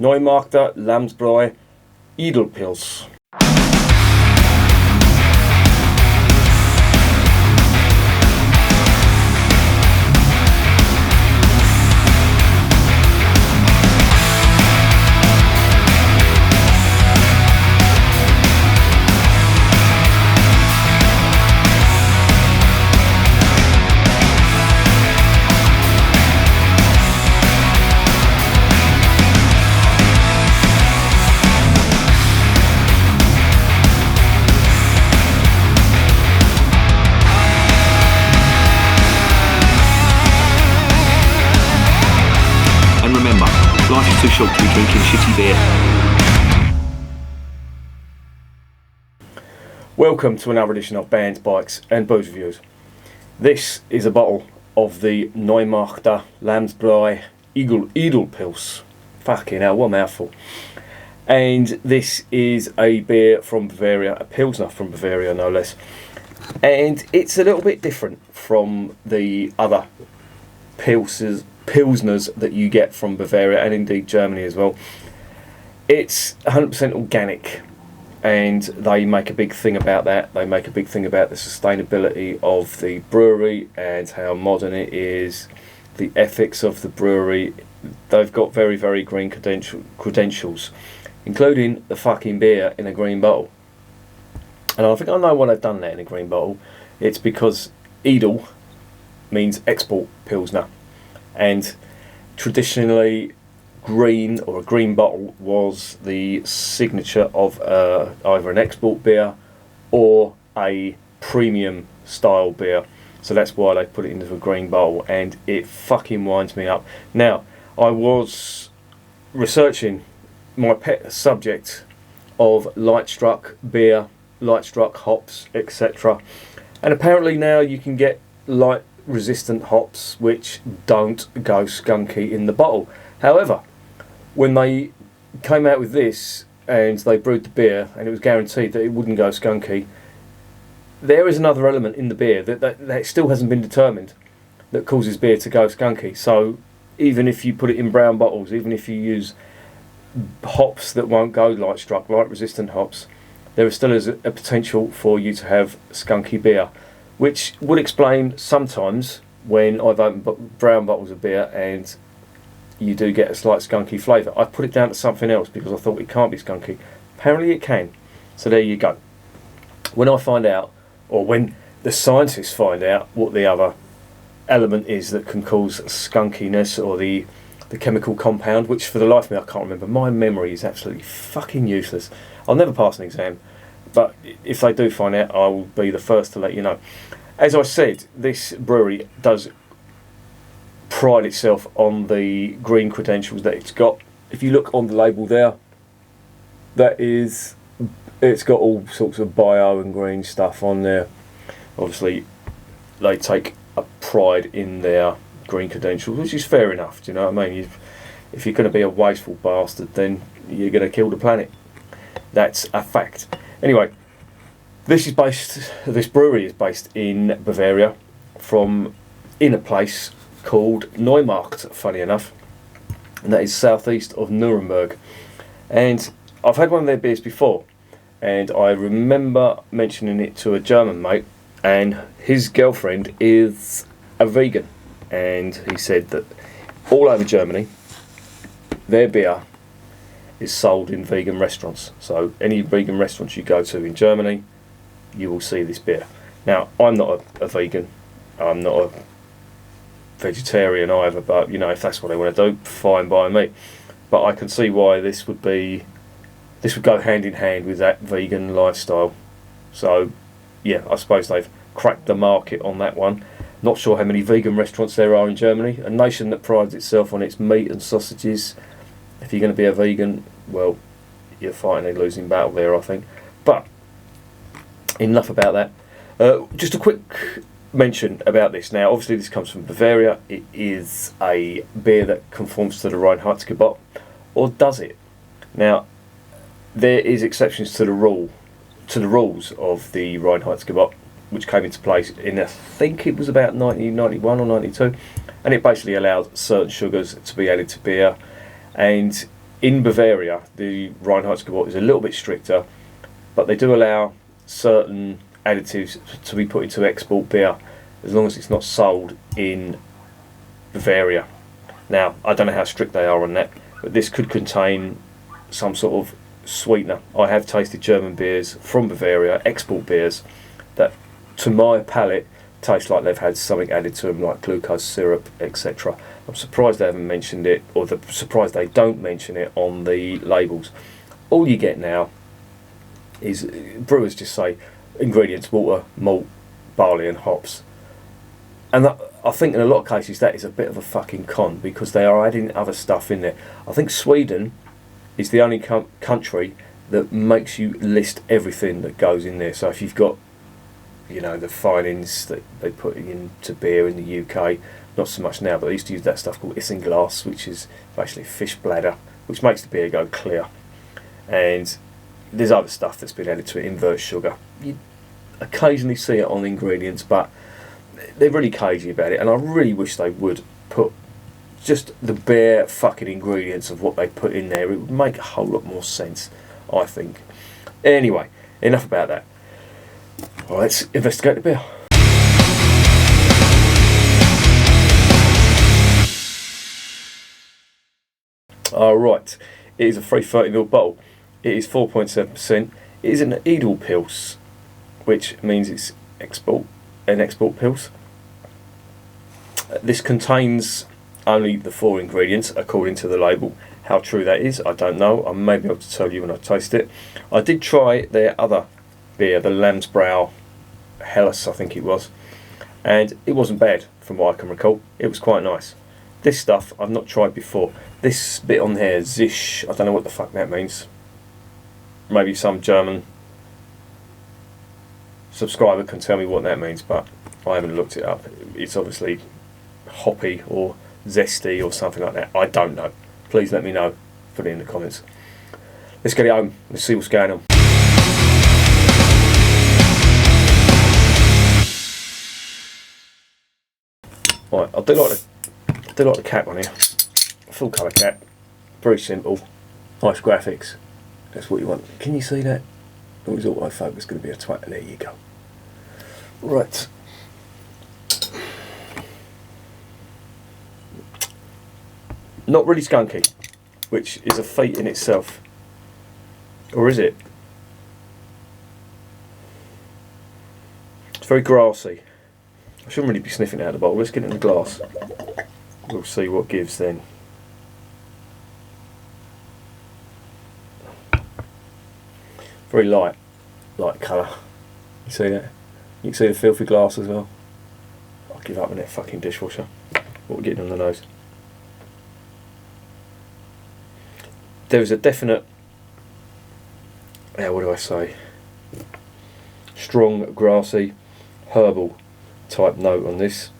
Neumarkter, Lammsbräu, Edelpils. Life is too short to be drinking shitty beer. Welcome to another edition of Bands, Bikes and Booze Reviews. This is a bottle of the Neumarkter Lammsbräu Edelpils. Fucking hell, what a mouthful. And this is a beer from Bavaria, a pilsner from Bavaria no less. And it's a little bit different from the other pilsners that you get from Bavaria and indeed Germany as well. It's 100% organic, and they make a big thing about that. They make a big thing about the sustainability of the brewery and how modern it is, the ethics of the brewery. They've got very, very green credentials, including the fucking beer in a green bottle. And I think I know why they've done that in a green bottle. It's because Edel means export pilsner, and traditionally green or a green bottle was the signature of either an export beer or a premium style beer. So that's why they put it into a green bottle, and it fucking winds me up. Now, I was researching my pet subject of light struck beer, light struck hops, etc. And apparently now you can get light resistant hops which don't go skunky in the bottle. However, when they came out with this and they brewed the beer and it was guaranteed that it wouldn't go skunky, there is another element in the beer that still hasn't been determined that causes beer to go skunky. So even if you put it in brown bottles, even if you use hops that won't go light struck, light resistant hops, there still is a potential for you to have skunky beer, which would explain sometimes when I've opened brown bottles of beer and you do get a slight skunky flavour. I put it down to something else because I thought it can't be skunky. Apparently it can. So there you go. When I find out, or when the scientists find out what the other element is that can cause skunkiness, or the chemical compound, which for the life of me I can't remember. My memory is absolutely fucking useless. I'll never pass an exam, but if they do find out, I will be the first to let you know. As I said, this brewery does pride itself on the green credentials that it's got. If you look on the label there, it's got all sorts of bio and green stuff on there. Obviously, they take a pride in their green credentials, which is fair enough. Do you know what I mean? If you're going to be a wasteful bastard, then you're going to kill the planet. That's a fact. Anyway, this brewery is based in Bavaria, in a place called Neumarkter, funny enough, and that is southeast of Nuremberg. And I've had one of their beers before, and I remember mentioning it to a German mate, and his girlfriend is a vegan, and he said that all over Germany their beer is sold in vegan restaurants. So any vegan restaurants you go to in Germany, you will see this beer. Now, I'm not a vegan, I'm not a vegetarian either, but you know, if that's what they want to do, fine by me. But I can see why this would go hand in hand with that vegan lifestyle. So yeah, I suppose they've cracked the market on that one. Not sure how many vegan restaurants there are in Germany, a nation that prides itself on its meat and sausages. If you're going to be a vegan, well, you're fighting a losing battle there, I think. But enough about that. Just a quick mention about this. Now, obviously this comes from Bavaria. It is a beer that conforms to the Gebr, or does it? Now, there is exceptions to the rules of the Gebr, which came into place in, I think it was about 1991 or 92, and it basically allowed certain sugars to be added to beer, and In Bavaria, the Reinheitsgebot is a little bit stricter, but they do allow certain additives to be put into export beer as long as it's not sold in Bavaria. Now, I don't know how strict they are on that, but this could contain some sort of sweetener. I have tasted German beers from Bavaria, export beers, that to my palate taste like they've had something added to them, like glucose syrup, etc. I'm surprised they haven't mentioned it, or surprised they don't mention it on the labels. All you get now is brewers just say ingredients: water, malt, barley and hops. And I think in a lot of cases that is a bit of a fucking con, because they are adding other stuff in there. I think Sweden is the only country that makes you list everything that goes in there. So if you've got, you know, the finings that they put into beer in the UK, not so much now, but they used to use that stuff called isinglass, which is basically fish bladder, which makes the beer go clear. And there's other stuff that's been added to it, invert sugar. You occasionally see it on ingredients, but they're really cagey about it, and I really wish they would put just the bare fucking ingredients of what they put in there. It would make a whole lot more sense, I think. Anyway, enough about that. Well, let's investigate the beer. Alright, it is a 330ml bottle. It is 4.7%. It is an Edelpils, which means it's an export pils. This contains only the 4 ingredients according to the label. How true that is, I don't know. I may be able to tell you when I taste it. I did try their other beer, the Lammsbrau Helles, I think it was, and it wasn't bad from what I can recall. It was quite nice. This stuff I've not tried before. This bit on here, Zisch, I don't know what the fuck that means. Maybe some German subscriber can tell me what that means, but I haven't looked it up. It's obviously hoppy or zesty or something like that. I don't know. Please let me know. Put it in the comments. Let's get it home. Let's see what's going on. Right, I do like the cap on here. Full colour cap. Very simple. Nice graphics. That's what you want. Can you see that? It was autofocus going to be a twat. There you go. Right. Not really skunky, which is a feat in itself. Or is it? It's very grassy. I shouldn't really be sniffing it out of the bottle. Let's get it in the glass. We'll see what gives then. Very light colour. You see that? You can see the filthy glass as well. I'll give up on that fucking dishwasher. What we're getting on the nose. There is a definite, what do I say? Strong, grassy, herbal type note on this.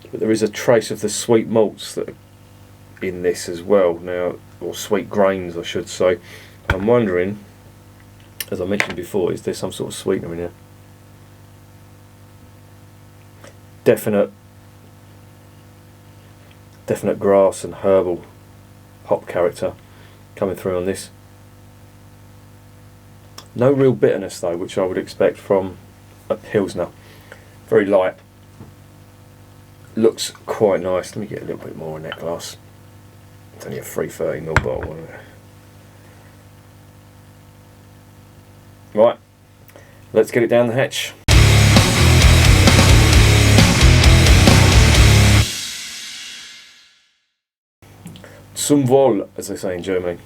But there is a trace of the sweet malts that are in this as well now, or sweet grains I should say. I'm wondering, as I mentioned before, is there some sort of sweetener in here? Definite grass and herbal hop character coming through on this. No real bitterness though, which I would expect from a pilsner. Very light. Looks quite nice. Let me get a little bit more in that glass. It's only a 330ml bottle, isn't it? Right, let's get it down the hatch. Zum Wohl, as they say in Germany.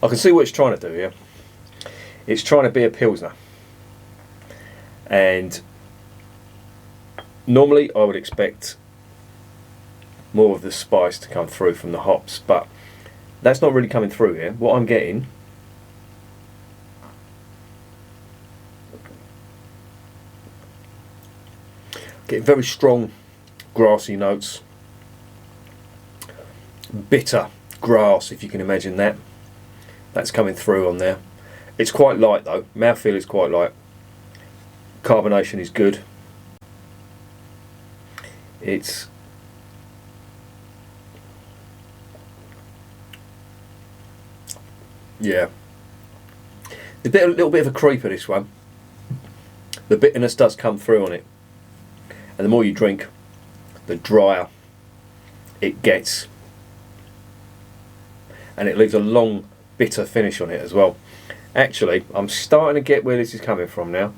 I can see what it's trying to do here. It's trying to be a pilsner, and normally I would expect more of the spice to come through from the hops, but that's not really coming through here. What I'm getting very strong grassy notes, bitter grass, if you can imagine that. That's coming through on there. It's quite light though. Mouthfeel is quite light. Carbonation is good. It's yeah. A little bit of a creeper, this one. The bitterness does come through on it, and the more you drink, the drier it gets, and it leaves a long bitter finish on it as well. Actually, I'm starting to get where this is coming from now.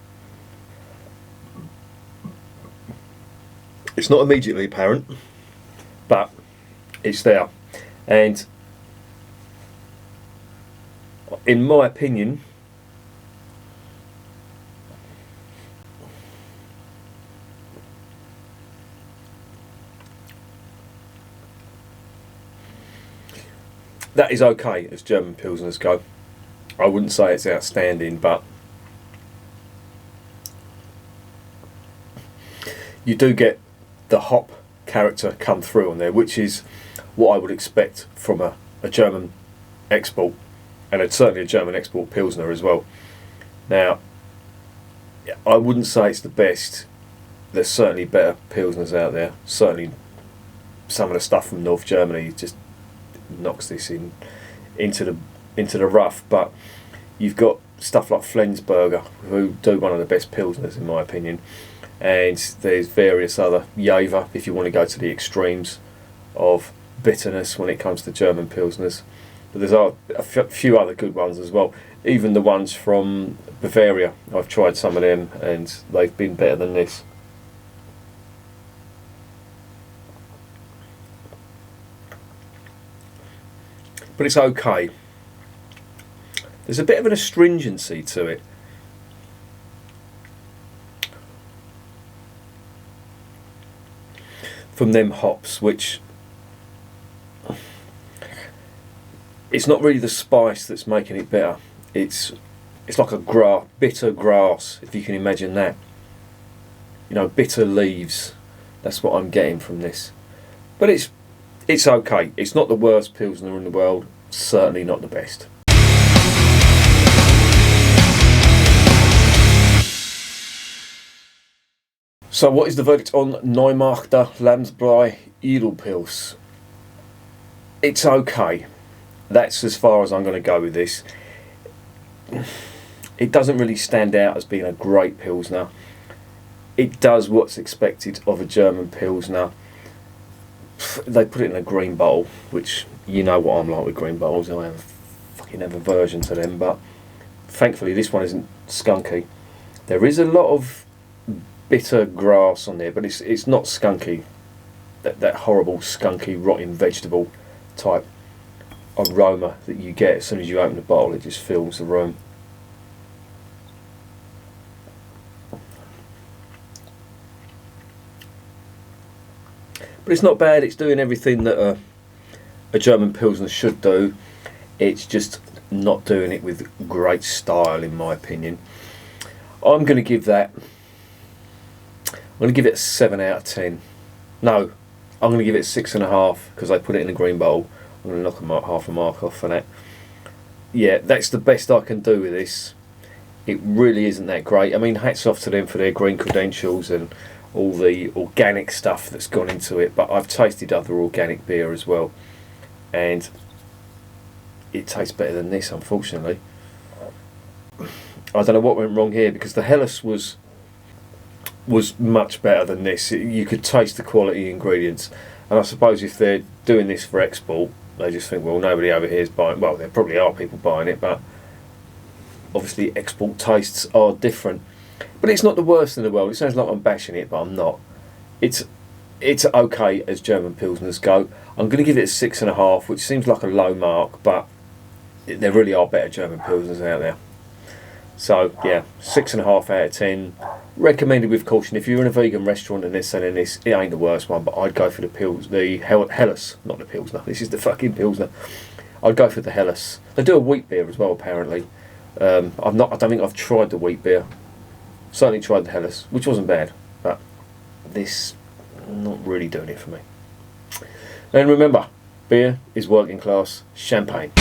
It's not immediately apparent, but it's there, and in my opinion, that is okay as German Pilsners go. I wouldn't say it's outstanding, but you do get the hop character come through on there, which is what I would expect from a German export, and it's certainly a German export Pilsner as well. Now, I wouldn't say it's the best. There's certainly better Pilsners out there. Certainly some of the stuff from North Germany just knocks this into the rough, but you've got stuff like Flensburger, who do one of the best Pilsners in my opinion, and there's various other Gebr, if you want to go to the extremes of bitterness when it comes to German Pilsners. But there's a few other good ones as well. Even the ones from Bavaria, I've tried some of them and they've been better than this. But it's okay. There's a bit of an astringency to it. From them hops, which it's not really the spice that's making it better. It's like a bitter grass, if you can imagine that. You know, bitter leaves. That's what I'm getting from this. But it's okay. It's not the worst Pilsner in the world. Certainly not the best. So what is the verdict on Neumarkter Lammsbräu Edelpils? It's okay. That's as far as I'm going to go with this. It doesn't really stand out as being a great Pilsner. It does what's expected of a German Pilsner. They put it in a green bottle, which you know what I'm like with green bottles. I have aversion to them, but thankfully this one isn't skunky. There is a lot of bitter grass on there, but it's not skunky. That horrible skunky rotting vegetable type aroma that you get as soon as you open the bottle. It just fills the room. But it's not bad. It's doing everything that a German Pilsner should do. It's just not doing it with great style, in my opinion. I'm going to give that. I'm going to give it a 7 out of 10. No, I'm going to give it a 6.5 because I put it in a green bowl. I'm going to knock half a mark off for that. Yeah, that's the best I can do with this. It really isn't that great. I mean, hats off to them for their green credentials and all the organic stuff that's gone into it, but I've tasted other organic beer as well, and it tastes better than this, unfortunately. I don't know what went wrong here, because the Helles was much better than this. You could taste the quality ingredients, and I suppose if they're doing this for export, they just think, well, nobody over here is buying. Well, there probably are people buying it, but obviously export tastes are different. But it's not the worst in the world. It sounds like I'm bashing it, but I'm not. It's okay as German Pilsners go. I'm going to give it a 6.5, which seems like a low mark, but there really are better German Pilsners out there. So yeah, 6.5 out of 10. Recommended with caution. If you're in a vegan restaurant and they're selling this, it ain't the worst one, but I'd go for the Helles, not the Pilsner. This is the fucking Pilsner. I'd go for the Helles. They do a wheat beer as well, apparently. I don't think I've tried the wheat beer. Certainly tried the Helles, which wasn't bad, but this not really doing it for me. And remember, Beer is working class champagne.